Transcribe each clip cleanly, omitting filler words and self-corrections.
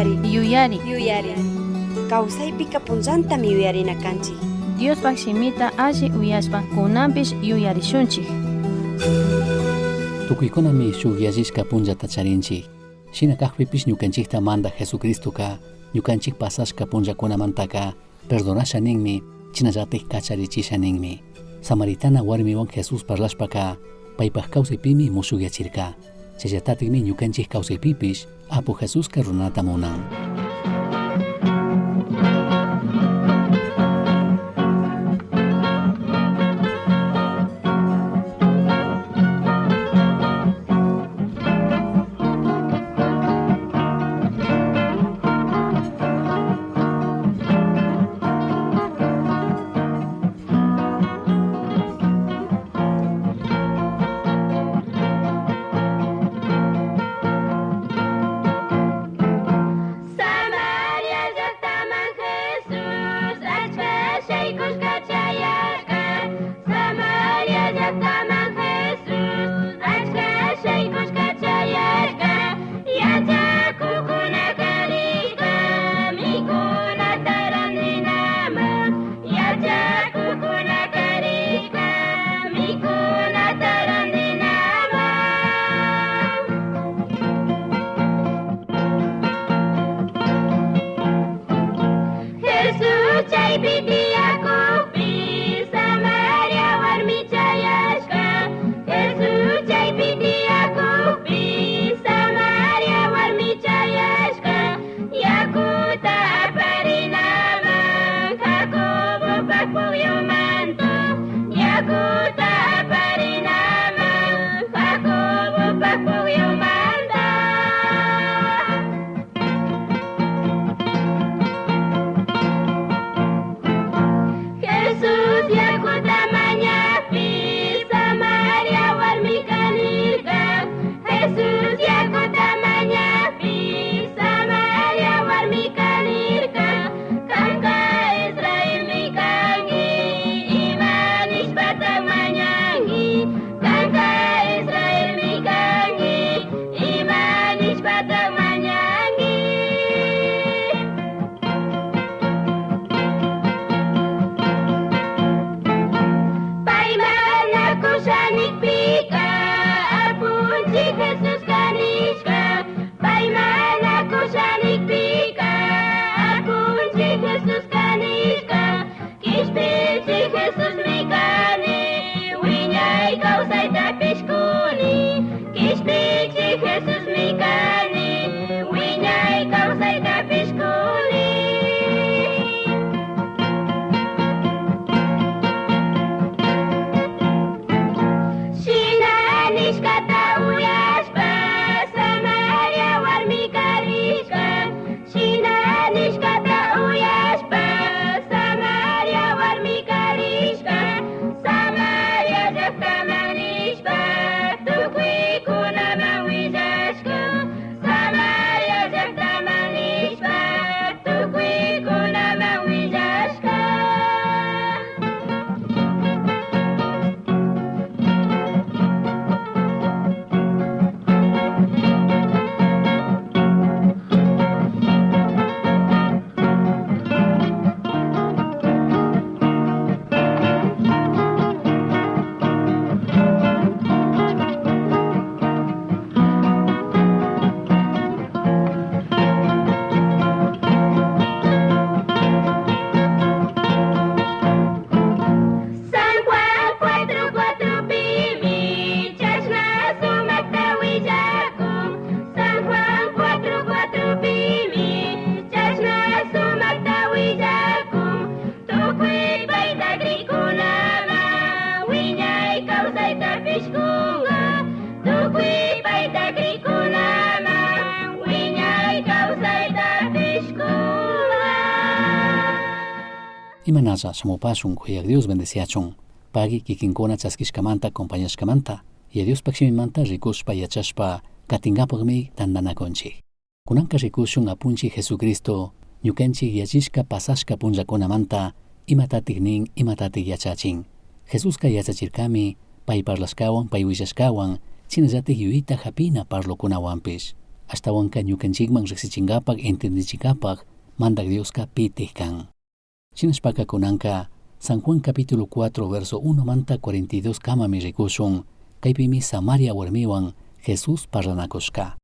Yuyari. Kawsaypika punllantami yuyarina kanchik. Diospak simita alli uyashpa kunanpish yuyarishunchik. Tukuykunami shukyallishka punllata charinchik. Shina kaqpipish ñukanchikta manda Jesucristoka, ñukanchik pasashka punllakunamantaka perdonasha ninmi, chinallatik kacharichisha ninmi. Samaritana warmiwan Jesus parlashpaka paypaq kawsaypimi mushukyachirka. Chayllatatimi ñukanchik kawsaypipish Apu Jesuska runata munan. Imanalla shamupashun kuyak Dios bendeciachun. Pagi kikinkuna chaskishkamanta acompañashkamanta y Dios pakshimimanta rikushpa yachashpa katingapagmi tandanakunchik. Kunanka rikushun apunchik Jesucristo ñukanchik yachishka pasashka punllakunamanta imatatik nin imatatik yachachin. Jesuska yachachirkami pay parlashkawan pay willashkawan chinallatik yuyita hapina parlokunawanpish. ashtawanka ñukanchikman riqsichinkapak entendichikapaq mandak Dioska pitih kan. Chinashpaka kunanka San Juan capítulo 4 verso 1 manta 42 kamami rikushun kaypimi Samaria warmiwan Jesus parlanakushka.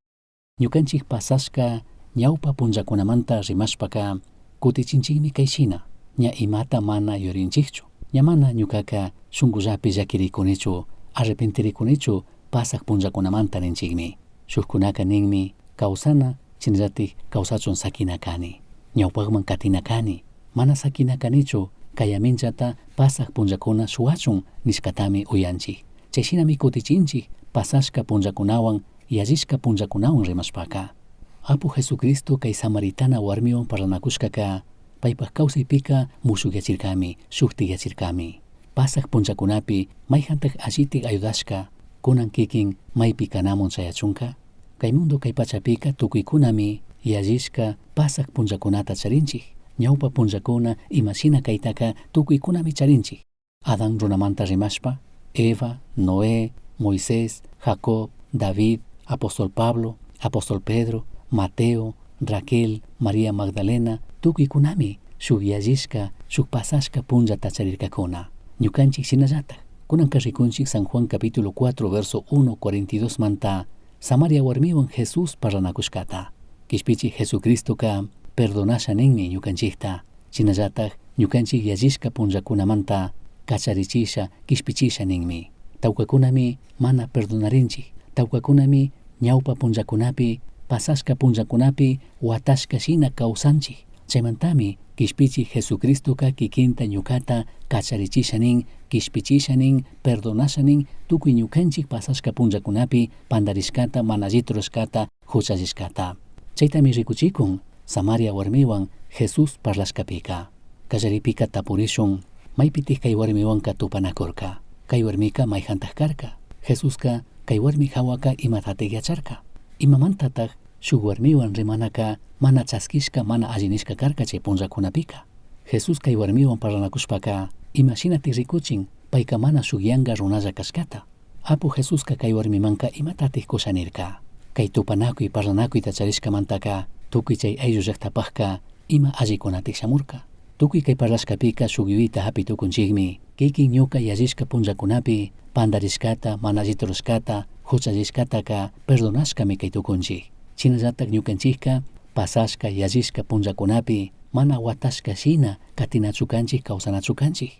Ñukanchik pasashka ñawpa punllakunamanta rimashpaka kutichinchikmi kayshina ña imata mana yurinchikchu ña mana ñukaka shunkullapi llakirikunichu arrepentirikunichu pasak punllakunamanta ninchikmi. Shukkunaka ninmi kawsana chinallatik kawsachun sakina kani ñawpakman katina kani mana sakina kanichu kaya minchata pasak punllakuna suwachun nishkatami uyanchik. Chayshinami kutichinchik pasashka punllakunawan yallishka punllakunawan rimashpaka. Apu Jesucristo kay Samaritana warmiwan parlanakushkaka paypak kawsaypika mushukyachirkami shuktikyachirkami. Pasak punllakunapi mayjantak allitik ayudashka kunan kikin maypi kanamun chayachunka. Kay mundo kay pachapika tukuykunami yallishka pasak punllakunata charinchik. Ñawpa punllakuna imashina kaytaka tukuykunami charinchik. Adán runamanta rimashpa, Eva, Noé, Moisés, Jacob, David, Apóstol Pablo, Apóstol Pedro, Mateo, Raquel, María Magdalena, tukuykunami shuk yallishka, shuk pasashka punllata charirkakuna. Ñukanchik shinallatak kunanka rikunchik San Juan capítulo 4 verso 1 42 manta Samaria warmiwan Jesus parlanakushkata. Kishpichik Jesucristoka perdonasha ninmi ñukanchikta. Shinallatak ñukanchik yallishka punllakunamanta kacharichisha kishpichisha ninmi. Tawkakunami mana perdonarinchik. Tawkakunami ñawpa punllakunapi pasashka punllakunapi watashka shina kawsanchik. Chaymantami kishpichik Jesucristoka kikinta ñukata kacharichisha nin, kishpichisha nin, perdonasha nin tukuy ñukanchik pasashka punllakunapi pandarishkata mana alliturashkata huchallishkata. Chaytami rikuchikun Samaria warmiwan Jesus parlashkapika. Kallaripika tapurishun maypitik kay warmiwanka tupanakurka. Kay warmika mayjantak karka. Jesuska kay warmi hawaka imatatik yacharka. Imamantatak shuk warmiwan rimanaka mana chaskishka mana allinishka karka chay punllakunapika. Jesus kay warmiwan parlanakushpaka imashinatik rikuchin payka mana shuk yanga runalla kashkata. Apu Jesuska kay warmimanka imatatik kushanirka. Kay tupanakuy parlanakuyta charishkamantaka tukuy chay ayllu llaqtapaqka ima allikunatik shamurka. Tukuy kay parlashkapika shuk yuyita hapitukunchikmi kikin ñuka yallishka punllakunapi pandarishkata mana alliturashkata huchallishkataka perdonashkami kay tukunchik. Chinallatak ñukanchikka pasashka yallishka punllakunapi mana watashka shina katinachukanchik kawsanachukanchik.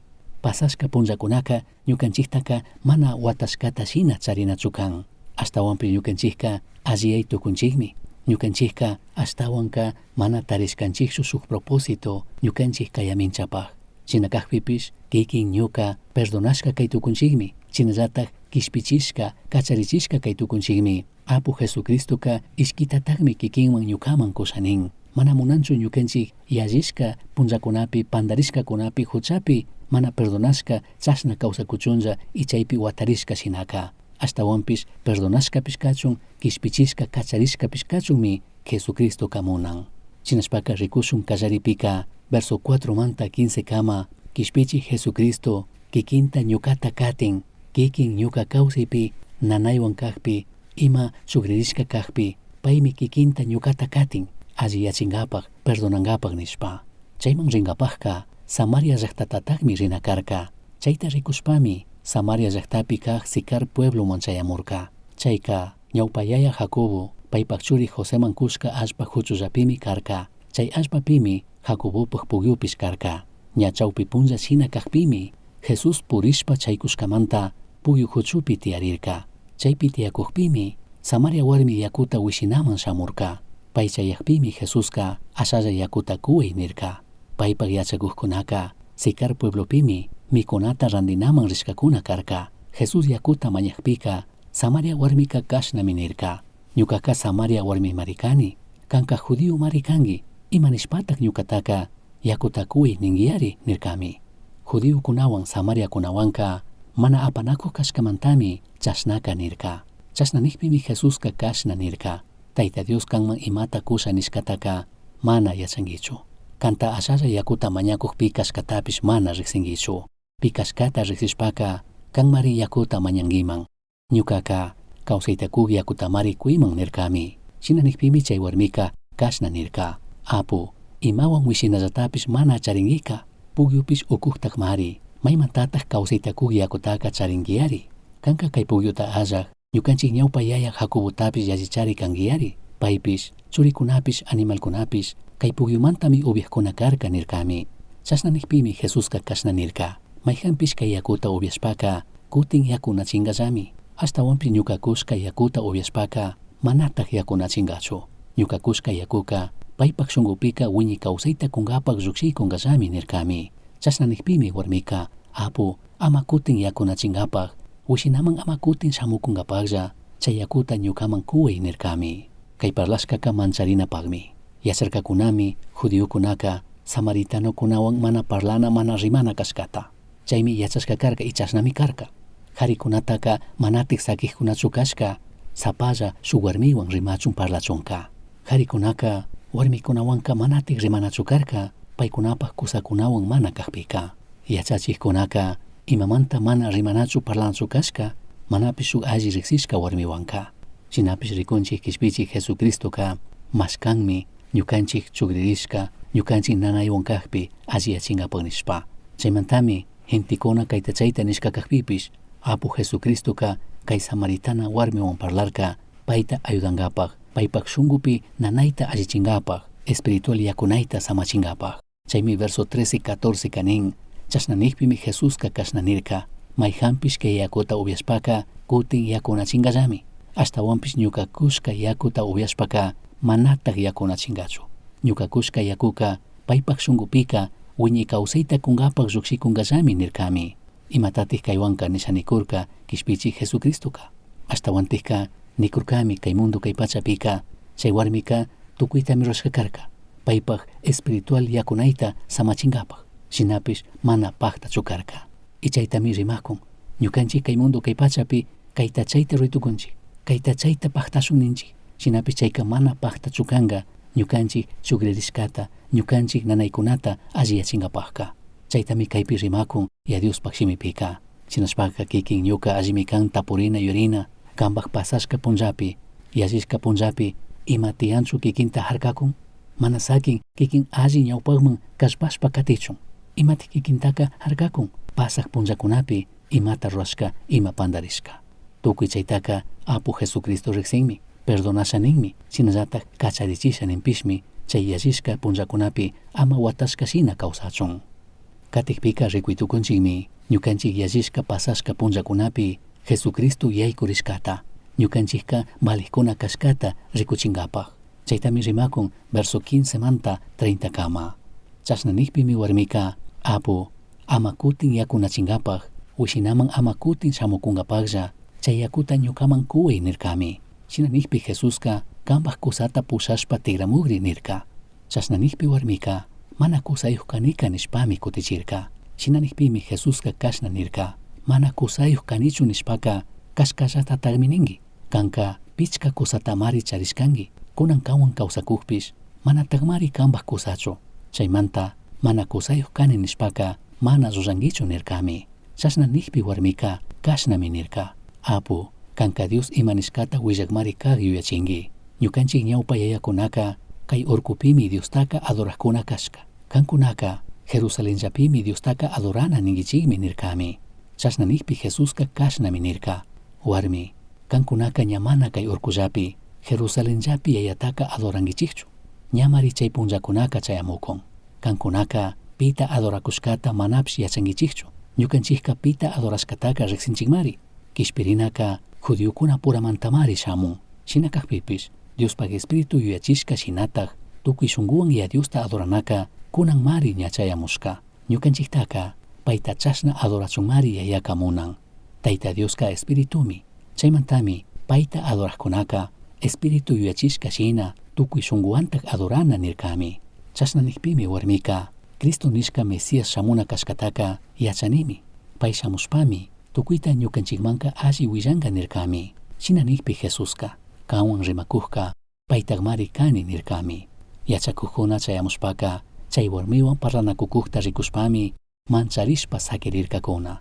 Pasashka punllakunaka ñukanchiktaka mana watashkata shina charinachukan. Ashtawanpi ñukanchikka alliyay tukunchikmi. Ñukanchikka ashtawanka mana tarishkanchikchu shuk propósito ñukanchik kayaminchapaq. Chinakaqpipish kikin ñuka perdonashka kay tukunchikmi. Chinallatak kishpichishka kacharichishka kay tukunchikmi. Apu Jesucristoka ishkitatakmi kikinman ñukaman kushanin. Mana munanchu ñukanchik yallishka punllakunapi pandarishkakunapi huchapi mana perdonashka chashna kawsakuchunlla y chaypi watarishka shinaka. Ashtawanpish perdonashkapish kachun kishpichishka kacharishkapish kachunmi Jesucristo kamunan. Chinashpaka rikushun kallaripika verso 4 manta 15 kama kishpichik Jesucristo kikinta ñukata katin kikin ñuka kawsaypi nanaywan kaqpi ima sugririshka kaqpi paymi kikinta ñukata katin alliyachinkapaq perdonankapaq nishpa. Chayman rinkapaqka Samaria llaqtatatakmi rina karka. Chayta rikushpami Samaria llaqtapi kaq Sicar puebloman chayamurka. Chayka ñawpa yaya Jacobo paypak churi Joseman kushka allpa huchullapimi karka. Chay allpapimi Jacobopaq pukyupish karka. Ña chawpi punlla shina kaqpimi Jesus purishpa chaykushkamanta pukyu huchupi tiyarirka. Chaypi tiyakuqpimi Samaria warmi yakuta wishinaman shamurka. Pay chayaqpimi Jesuska ashalla yakuta kuway nirka. Paypak yachakuqkunaka Sicar pueblopimi mikunata randinaman rishkakuna karka. Jesus yakuta mañaqpika Samaria warmika kashnami nirka. Ñukaka Samaria warmi marikani. Kanka judío marikangi. Imanishpatak ñukataka yakuta kuway ningiyari nirkami. Judío kunawan Samaria kunawanka mana apanakuq kashkamantami chashnaka nirka. Chasnanikpimi Jesuska kashna nirka. Tayta Dios kanman imata kusha nishkataka mana yachankichu. Kanta ashalla yakuta mañakuqpi kashkatapish mana riqsinkichu. Pi kashkata riqsishpaka kanmari yakuta mañankiman. Ñukaka kawsayta kuk yakutamari kuyman nirkami. Shinanigpimi chay warmika kashna nirka. Apu, imawan wishinallatapis mana charingika. Pugyupish ukuktak mari. Maymantataq kawsaytakuk yakutaka charingiyari. Kanka kay pugyuta allaq. Ñukanchik ñawpa yayaq Jacobotapis yallichari kangiyari. Paypish, churikunapish, animalkunapish, kay pugyumantami ubiaqkuna karka nirkami. Chasnanigpimi Jesusqa kashna nirka. Mayhanpish kay yakuta ubiashpaka, kutin yakunachingallami. Ashtawanpish ñukakushka yakuta ubiashpaka, manataq yakunachingachu. Ñukakushka yakuka, paypak shunqupika wiñi kawsayta kungapak llukshiykungallami nirkami. Chasnanigpimi warmika, apu, ama kutin yakunachingapaq, wishinaman ama kutin shamukungapaqlla, chay yakuta ñukaman kuway nirkami. Kay parlashkaka mancharinapaqmi. Yacharkakunami, judiokunaka, samaritanokunawan mana parlana mana rimana kashkata. Chaymi yachashka karka ichashnami karka. Qharikunataka manatik sakikkunachu kashka, sapalla shuk warmiwan rimachun parlachunka. Qharikunaka warmikunawanka manatik rimanachu karka, paykunapaq kusakunawan mana kaqpika. Yachachikkunaka imamanta mana rimanachu parlanachu kashka, manapish shuk alli riksishka warmiwanka. Shinapish rikunchik kishpichik Jesucristoka mashkanmi ñukanchik chukririshka, ñukanchik nanaywan kaqpi alliyachingapaq nishpa. Chaymantami gentikuna kayta chayta nishka kaqpipish, apu Jesucristoka kay samaritana warmiwan parlarka, payta ayudangapaq, paypak shungupi nanayta allichingapaq, espiritual yakunayta samachingapaq. Chaymi verso 13 y 14 kanin, chasnanigpimi Jesusqa kashna nirka, mayhanpish kay yakuta ubiashpaka kutin yakunachingallami. Ashtawanpish ñukakushka yakuta ubiashpaka manataq yakunachingachu. Ñukakushka yakuka paypak shunqupika wiñi kawsayta kunkapaq llukshiykungallami nirkami. Imatatik kaywanka nishanikurka kishpichik Jesucristoka. Ashtawantikka nikurkami kay mundo kay pachapika chay warmika tukuytami rurashka karka, paypak espiritual yakunayta samachingapaq. Shinapish mana paqtachu karka. Y chaytami rimakun ñukanchik kay mundo kay pachapi kayta chayta ruritukunchik, kayta chayta paqtashun ninchik. Shinapish chayka mana paqtachu kanqa ñukanchik shukrerishkata, ñukanchik nanaykunata alliyachingapaqqa. Chaytami kaypi rimakun y a Diospaq shimipika. Shinashpaqa kikin ñuka allimi kan tapurina yurina, kanpaq pasashka punllapi, yallishka punllapi, ima tiyanchu kikinta harkakun, mana sakin kikin alli ñawpaqman kashpashpa katichun. Imati kikintaka harkakun, pasaq punllakunapi imata rurashka, ima pandarishka. Tukuy chaytaka apu Jesucristo riqsinmi, perdonashaninmi, shinallataq kacharichishaninpishmi chay yallishka punllakunapi ama watashka shina kawsachun. Katikpika rikuytukunchikmi ñukanchik yallishka pasashka punllakunapi Jesucristo yaykurishkata, ñukanchikka balikkuna kashkata rikuchingapaq. Chaytami rimakun verso 15 manta 30 kama. Chasnanigpimi warmika, apu, ama kutin yakunachingapaq, wishinaman ama kutin shamukunkapaqlla, chay yakuta ñukaman kuway nirkami. Shinanigpi Jesusqa kanpaq kusata pushashpa tigramugri nirka. Chasnanigpi warmika, mana kusayuq kanika nishpami kutichirka. Shinanigpimi Jesusqa kashna nirka, mana kusayuq kanichu nishpaka kashkallata tagminingi. Kanka pichka kusata mari charishkangi, kunan kawan kawsakukpish, mana tagmari kanpaq kusachu. Chaymanta mana kusayuq kani nishpaka mana rurrankichu nirkami. Chasnanigpi warmika kashnami nirka, apu, kanka Dios imanishkata willakmari kaq yuyachinki. Ñukanchik ñawpa yayakunaka kay urkupimi Diostaka adorajkuna kashka. Kankunaka Jerusalenllapimi Diostaka adorana ninkichikmi nirkami. Chasnanigpi Jesusqa kashnami nirka, warmi, kankunaka ñamana kay urkullapi Jerusalenllapi yayataka adorankichikchu. Ñamari chay punllakunaka chayamukun. Kankunaka pita adorakushkata manapish yachankichikchu. Ñukanchikka pita adorashkataka riqsinchikmari. Kishpirinaka judiokuna puramantamari shamun. Shinakaqpipish Diospaq espiritu yuyachishka shinataq tukuy shunkuwan y a Diosta adoranaka kunan mari ñachayamushka. Ñukanchiktaka payta chashna adorachunmari yayaka munan. Tayta Diosqa espiritumi. Chaymantami payta adorajkunaka espiritu yuyachishka shina tukuy shunkuwantaq adorana nirkami. Chasnanigpimi warmika Cristo nishka Mesías shamuna kashkataka yachanimi. Pay shamushpami tukuyta ñukanchikmanka alli willanka nirkami. Shinanigpi Jesusqa kawan rimakujka paytaqmari kani nirkami. Yachakujkuna chayamushpaka chay warmiwan parlanakukukta rikushpami mancharishpa sakirirkakuna.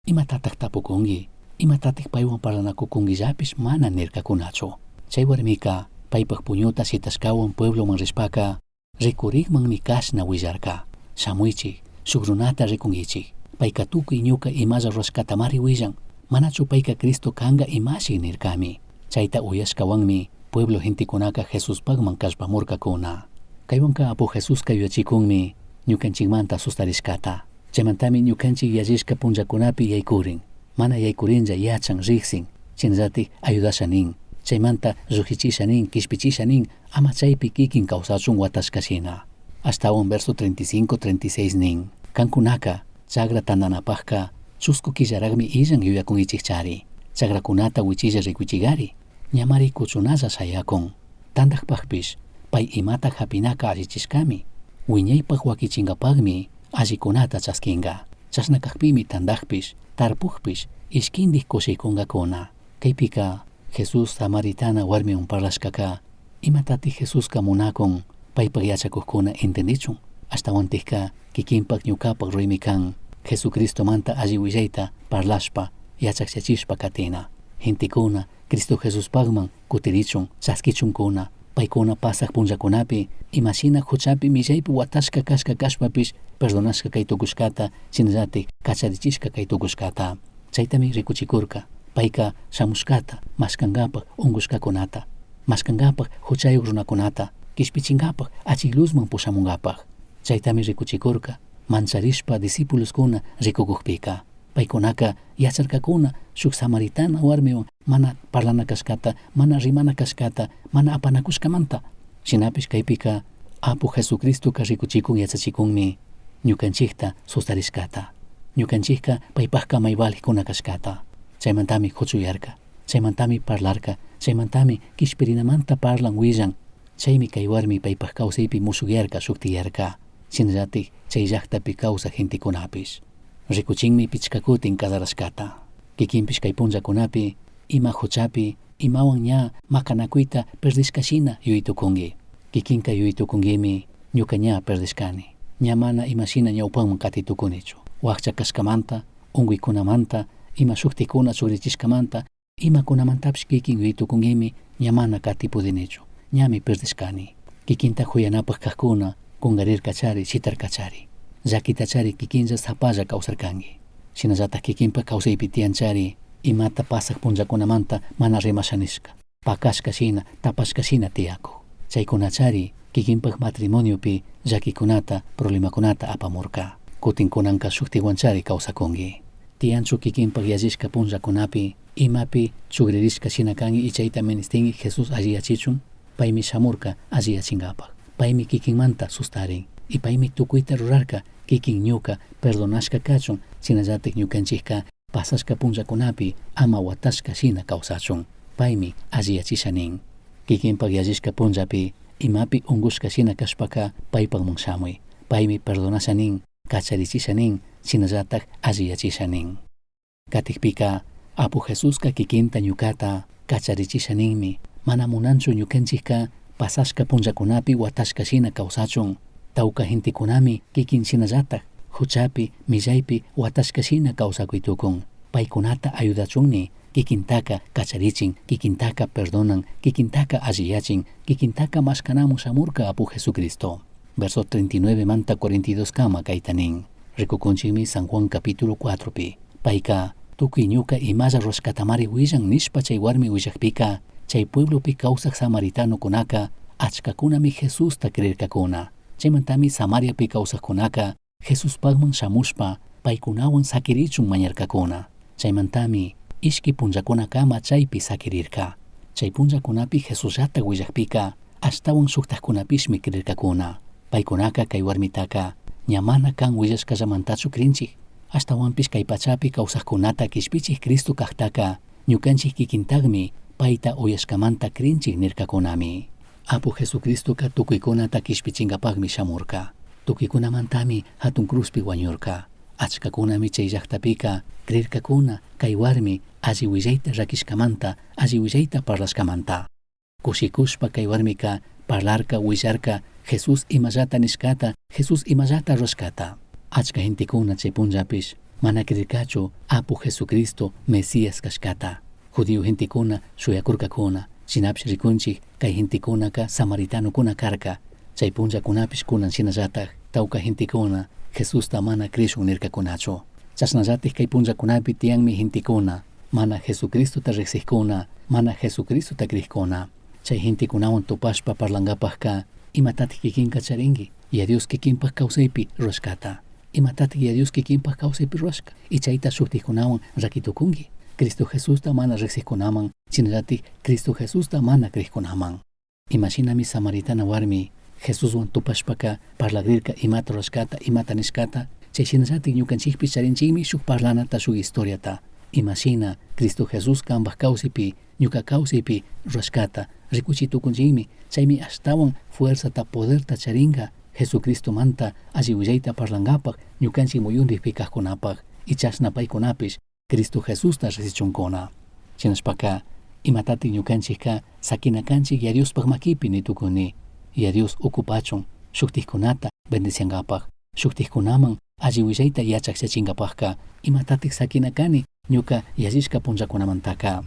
Imatataq tapukunki, imatatik paywan parlanakukunkillapish mana nirkakunachu. Chay warmika Paypaq puñuta sitashkawan puebloman rishpaka rikurikmanmi kashna willarka. Shamuychik, shuk runata rikunkichik. Payka tukuy ñuka imalla rurashkatamari willan. Manachu payka Cristo kanga imashik nirkami. Chayta uyashkawanmi pueblo gentekunaka Jesuspakman kashpamurkakuna. Kaywanka apu Jesuska yuyachikunmi ñukanchikmanta sustarishkata. Chaymantami ñukanchik yallishka punllakunapi yaykurin. Mana yaykurinlla yachan riqsin. Chinallatik ayudasha nin. Chaymanta rujichisha nin, kishpichisha nin, ama chaypi kikin kawsachun watashkashina. Ashtawan verso 35-36 nin. Kankunaka chagra tandanapakka chusku killaragmi illan yuyakunkichikchari. Chagrakunata wichilla rikuchigari. Ñamari kuchunalla sayakun. Tandakpakpish pay imata hapinaka allichishkami. Wiñaypak wakichinkapakmi allikunata chaskinga. Chasnakakpimi tandakpish, tarpukpish, ishkindik kushikunkakuna. Kaypika Jesus Samaritana warmiwan parlashkaka imatati Jesuska munakun paypak yachakukkuna entendichun. Ashtawantikka kikinpak ñukapak ruymi kan Jesucristo manta alli willayta parlashpa yachakchachishpa katina. Gentekuna Cristo Jesuspakman kutirichun chaskichunkuna. Paykuna pasaq punllakunapi imashina huchapi millaypi watashka kashka kashpapish perdonashka kay tukushkata shinallatik kacharichishka kay tukushkata. Chaytami rikuchikurka. Payka shamushkata mashkankapak ungushkakunata, mashkankapak huchayuk runakunata, kishpichinkapak achikluzman pushamunkapak. Chaytami rikuchikurka mancharishpa discipuluskuna rikukukpika. Paykunaka yacharkakuna shuk Samaritana warmiwan mana parlana kashkata, mana rimana kashkata, mana apanakushkamanta. Shinapish kaypika apu Jesucristoka rikuchikun yachachikunmi ñukanchikta sustarishkata. Ñukanchikka paypakka mayvalikuna kashkata. Chaymantami huchuyarka, chaymantami parlarka, chaymantami kishpirinamanta parlan willan. Chaymi kay warmi paypak kawsaypi musukyarka shuktiyarka. Shinallatik chay llaqtapi kawsa gentekunapish. Rikuchinmi pichkakutin kadarashkata. Kikinpish kay punllakunapi, ima huchapi, imawan ña makanakuyta perdishkashina yuytukunki. Kikinka yuytukungimi ñuka ña perdishkani. Ña mana imashina ñawpanman katitukunichu. Wakcha kashkamanta, unguikunamanta, ima shuktikuna churichishkamanta, ima kunamantapish kikin yuytukungimi ña mana katipudinichu. Ñami perdishkani. Kikinta huyanapak kakkuna kungarirkachari, shitarkachari. Llakitachari kikinlla sapalla kawsarkanki. Shinallatak kikinpak kawsaypi tiyanchari imata pasaq punllakunamanta mana rimashanishka. Pakashka shina, tapashka shina tiyaku. Chaykunachari kikinpak matrimoniopi llakikunata, problemakunata apamurka. Kutinkunanka shuktiwanchari kawsakunki. Tiyanchu kikinpak yallishka punllakunapi imapi chugririshka shina kanki y chayta ministinki Jesus alliyachichun. Paymi shamurka alliyachinkapaq. Paymi kikinmanta sustarin. Y paymi tukuyta rurarka kikin ñuka perdonashka kachun shinallatik ñukanchikka pasashka punllakunapi ama watashka shina kawsachun. Paymi alliyachisha nin. Kikinpak yallishka punllapi imapi ungushka shina kashpaka paypakman shamuy. Paymi perdonasha nin, kacharichisha nin, shinallatak alliyachisha nin. Katikpika apu Jesuska kikinta ñukata kacharichisha ninmi. Mana munanchu ñukanchikka pasashka punllakunapi watashka shina kawsachun. Tawka gentekunami kikin shinallatak huchapi, millaypi watashka shina kawsakuytukun. Paykunata ayudachunni kikintaka kacharichin, kikintaka perdonan, kikintaka alliyachin, kikintaka mashkanamun shamurka apu Jesucristo. Verso 39 manta 42 kama kaytanin. Rikukunchikmi San Juan capítulo 4 pi. Payka tukuy ñuka imalla rurashkatamari willan nishpa chay warmi willakpika chay pueblopi kawsaq samaritanokunaka achkakunami Jesusta creerkakuna. Chaymantami Samariapi kawsaqkunaka Jesuspakman shamushpa paykunawan sakirichun mañarkakuna. Chaymantami ishki punllakunakama chaypi sakirirka. Chay punllakunapi Jesusllata willakpika ashtawan shuktaqkunapishmi creerkakuna. Paykunaka kay warmitaka ña mana kan willashkallamantachu krinchik. Ashtawanpish kay pachapi kawsaqkunata kishpichik Cristo kaqtaka ñukanchik kikintagmi payta uyashkamanta krinchik nirkakunami. Apu Jesucristoka tukuykunata kishpichinkapakmi shamurka. Tukuykunamantami hatun cruzpi wañurka. Achkakunami chay llaqtapika creerkakuna kay warmi alli willayta rakishkamanta, alli willayta parlashkamanta. Kushikushpa kay warmika parlarka willarka Jesus imallata nishkata, Jesus imallata rurashkata. Achka gentekuna chay punllapish mana creerkachu apu Jesucristo Mesías kashkata. Judío gentekuna shuyakurkakuna, Shinapish rikunchik kay hintikunaka samaritanukuna karka. Chay punllakunapish kunan shinallatak tawka hintikuna Jesusta mana krishun nirkakunachu. Chasnallatik kay punllakunapi tiyanmi hintikuna mana Jesucristota riqsiqkuna, mana Jesucristota kriyqkuna. Chay hintikunawan tupashpa parlankapakka imatatik kikinka charinki y a Dios kikinpak kawsaypi ruwashkata. Imatatik y a Dios kikinpak kawsaypi ruwashka y chayta shuktikkunawan rakitukunki. Cristo Jesusta mana riqsiqkunaman shinallatik Cristo Jesusta mana kriyqkunaman. Imashinami samaritana warmi Jesuswan tupashpaka parlagrirka imata ruwashkata imata nishkata chay shinallatik ñukanchikpi charinchikmi shuk parlanata shuk historiata. Imashina Cristo Jesus kanpak kawsaypi ñuka kawsaypi ruwashkata rikuchitukunchikmi chaymi ashtawan fuerzata poderta charinka Jesucristo manta alli willayta parlankapak ñukanchik muyunripi kaqkunapak y chashna paykunapish Cristo Jesusta riqsichunkuna. Shinashpaka imatatik ñukanchikka sakina kanchik y a Diospak makipi nitukuni y a Dios ukupachun shuktikkunata bendiciankapak shuktikkunaman alli willayta yachakshachinkapakka imatatik sakina kani ñuka yallishka punllakunamantaka.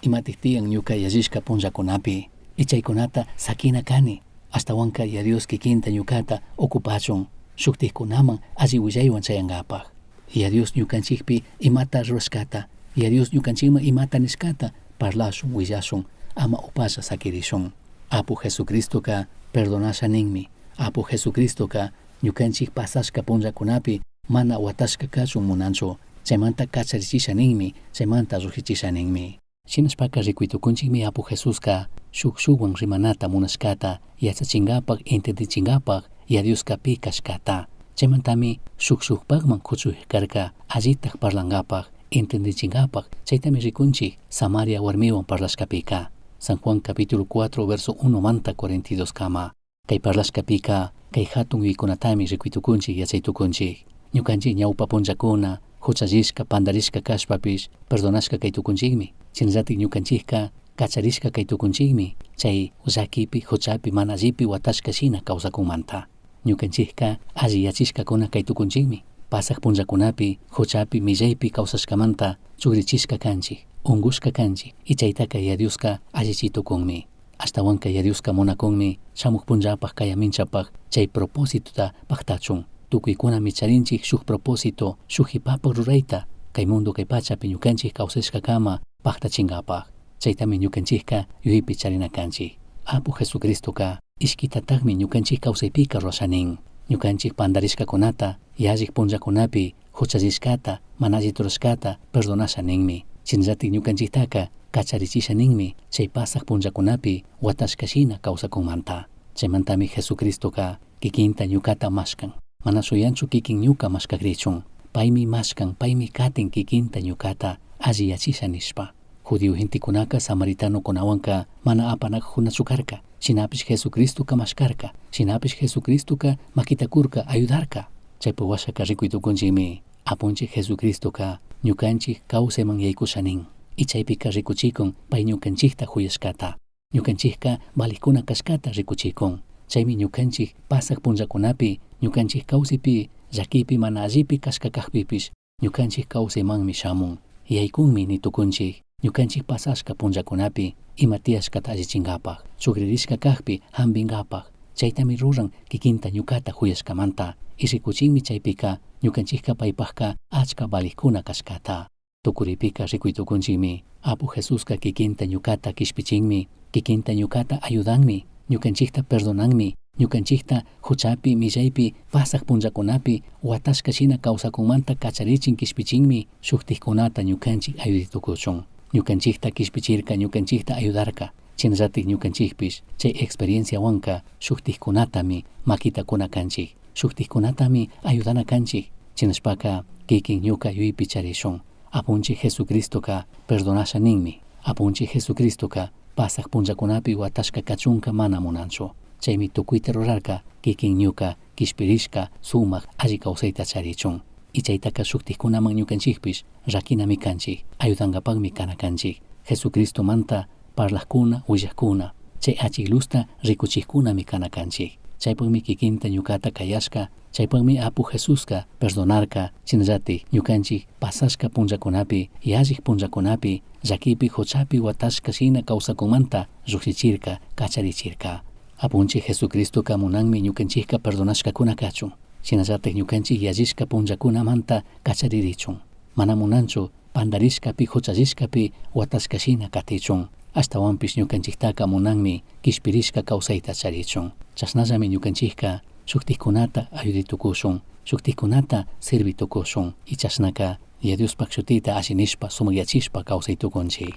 Imatik tiyan ñuka yallishka punllakunapi y chaykunata sakina kani ashtawanka y a Dios kikinta ñukata okupachun shuktikkunaman alli willaywan chayankapak. Y a Dios ñukanchikpi imata ruwashkata y a Dios ñukanchikman imata nishkata parlashun willashun ama upasha sakirishun. Apu Jesucristoka perdonasha ninmi. Apu Jesucristoka ñukanchik pasashka punllakunapi mana watashka kashun munanchu. Chaymanta kacharichisha ninmi, chaymanta rujichisha ninmi. Shinashpaka rikuytukunchikmi Apu Jesuska shukwan rimanata munashkata yachachinkapak entendichinkapak y a Dioska pi kashkata. Chaymantami shukpakman kuchuyuq karka allitak parlankapak entendichinkapak chaytami rikunchik Samaria warmiwan parlashkapika. San Juan capítulo 4 verso 1 manta 42 kama. Kay parlashkapika kay hatun yuykunatami rikuytukunchik yachaytukunchik. Ñukanchik ñawpa punllakuna huchallishka pandarishka kashpapish perdonashka kaytukunchikmi. Shinallatik ñukanchikka kacharishka kaytukunchikmi chay llakipi huchapi mana allipi watashka shina kawsakunmanta. Ñukanchikka alli yachishkakuna kaytukunchikmi. Pasaq punllakunapi huchapi millaypi kawsashkamanta chukrichishka kanchik, ungushka kanchik y chaytaka y a Dioska allichitukunmi. Ashtawanka y a Dioska munakunmi shamuk punllapak kayaminchapak chay propósitota paktachun. Tukuykunami charinchik shuk propósito shuk hipapak rurayta kay mundo kay pachapi ñukanchik kawsashka kama paktachinkapak. Chaytami ñukanchikka yuyaypi charina kanchik. Apu Jesucristoka ishkitatakmi ñukanchik kawsaypika ruwashanin. Ñukanchik pandarishkakunata yallik punllakunapi huchallishkata mana alli turashkata perdonasha ninmi. Shinallatik ñukanchiktaka kacharichisha ninmi chay pasaq punllakunapi watashkashina kawsakunmanta. Chaymantami Jesucristoka kikinta ñukata mashkan. Mana suyanchu kikin ñuka mashkakrichun. Paymi mashkan, paymi katin kikinta ñukata alli yachisha nishpa. Judío hintikunaka samaritanokunawanka mana apanakunachu karka. Shinapish Jesucristoka mashkarka. Shinapish Jesucristoka makitakurka ayudarka. Chaypi washaka rikuytukunchikmi apunchik Jesucristoka ñukanchik kawsayman yaykushanin. Y chaypika rikuchikun pay ñukanchikta huyashkata. Ñukanchikka balikkuna kashkata rikuchikun. Chaymi ñukanchik pasaq punllakunapi ñukanchik kawsaypi llakipi mana allipi kashka kaqpipish ñukanchik kawsaymanmi shamun. Yaykunmi nitukunchik ñukanchik pasashka punllakunapi ima tiyashkata allichinkapak chukririshka kaqpi hampinkapak. Chaytami ruran kikinta ñukata huyashkamanta y rikuchinmi chaypika ñukanchikka paypakka achka balikkuna kashkata. Tukuripika rikuytukunchikmi Apu Jesuska kikinta ñukata kishpichinmi, kikinta ñukata ayudanmi, ñukanchikta perdonanmi, ñukanchikta huchapi millaypi pasaq punllakunapi watashkashina kawsakunmanta kacharichin kishpichinmi shuktikkunata ñukanchik ayuditukuchun. Ñukanchikta kishpichirka ñukanchikta ayudarka. Shinallatik ñukanchikpish chay experienciawanka shuktikkunatami makitakuna kanchik. Shuktikkunatami ayudana kanchik. Shinashpaka kikin ñuka yuypi charishun. Apunchik Jesucristoka perdonasha ninmi. Apunchik Jesucristoka pasaq punllakunapi watashka kachunka mana munanchu. Chaymi tukuyta rurarka kikin ñuka kishpirishka sumaq alli kawsayta charichun. Y chaytaka shuktikkunaman ñukanchikpish rakinami kanchik, ayudankapakmi kana kanchik. Jesucristo manta parlaqkuna willaqkuna chay achiklusta rikuchikkunami kana kanchik. chaypakmi kikinta ñukata kayashka, chaypakmi Apu Jesuska perdonarka, chinallatik ñukanchik pasashka punllakunapi, yallik punllakunapi, llakipi huchapi watashka shina kawsakunmanta llukshichirka, kacharichirka. Apunchik Jesucristoka munanmi ñukanchikka perdonashkakuna kachun, chinallatik ñukanchik yallishka punllakunamanta kacharirichun. Mana munanchu pandarishkapi huchallishkapi watashkashina katichun. Ashtawanpish ñukanchiktaka munanmi kishpirishka kawsayta charichun. Chashnallami ñukanchikka shuktikunata ayuditukushun, shuktikunata servitukushun, y chashnaka Diospak shutita ashinishpa sumakyachishpa kawsaytukunchik.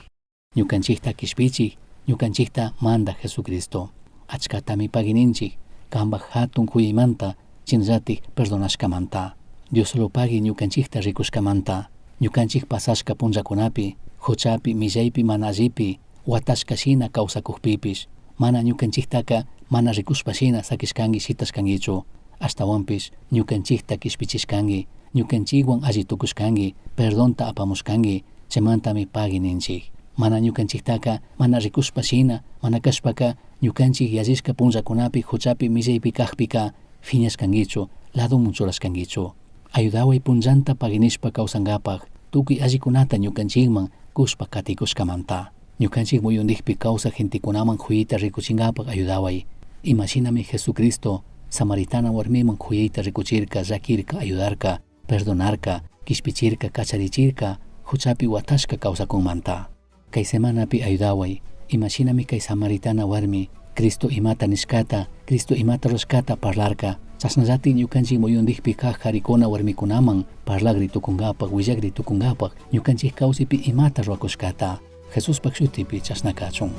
Ñukanchikta kishpichik, ñukanchikta manda Jesucristo. Achkatami pagininchik, kambak hatun kuyaymanta, chinallatik perdonashkamanta. Dios lo pagi ñukanchikta rikushkamanta, ñukanchik pasashka punllakunapi, huchapi, millaypi, mana allipi, watashkashina kawsakukpipish, mana ñukanchiktaka mana rikushpashina sakishkanki shitashkankichu, ashtawanpish ñukanchikta kishpichishkanki, ñukanchikwan allitukushkanki, perdonta apamushkanki, chaymantami pagi ninchik. Mana ñukanchiktaka mana rikushpashina, mana kashpaka ñukanchik yallishka punllakunapi, huchapi, millaypi kajpika phiñashkankichu, ladomun churashkankichu. Ayudaway punllanta paginishpa kawsankapak, tukuy allikunata ñukanchikman kushpa katikushkamanta. Ñukanchik muyundikpi kawsa gentikunaman khuyita rikuchinkapak ayudaway. Imashinami Jesucristo Samaritana warmiman khuyita rikuchirka, llakirka, ayudarka, perdonarka, kishpichirka, kacharichirka, huchapi watashka kawsakunmanta. Kay semanapi ayudaway, imashinami kay Samaritana warmi Cristo imata nishkata, Cristo imata rurashkata parlarka. Chasnallatik ñukanchik muyundikpi kaq qarikuna warmikunaman parlagritukunkapak, willagritukunkapak, ñukanchik kawsaypi imata rurakushkata Jesuspak shutipi chasnakachun.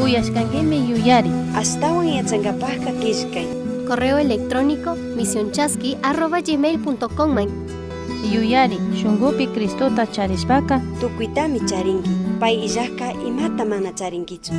Uyashkankimi yuyari. Astawan yachankapajka kishkay. Correo electrónico misionchaski@gmail.com man. Yuyari, shungupi Cristota charishpaka Tukuytami charinki. Pay illajka imata mana charinkichu.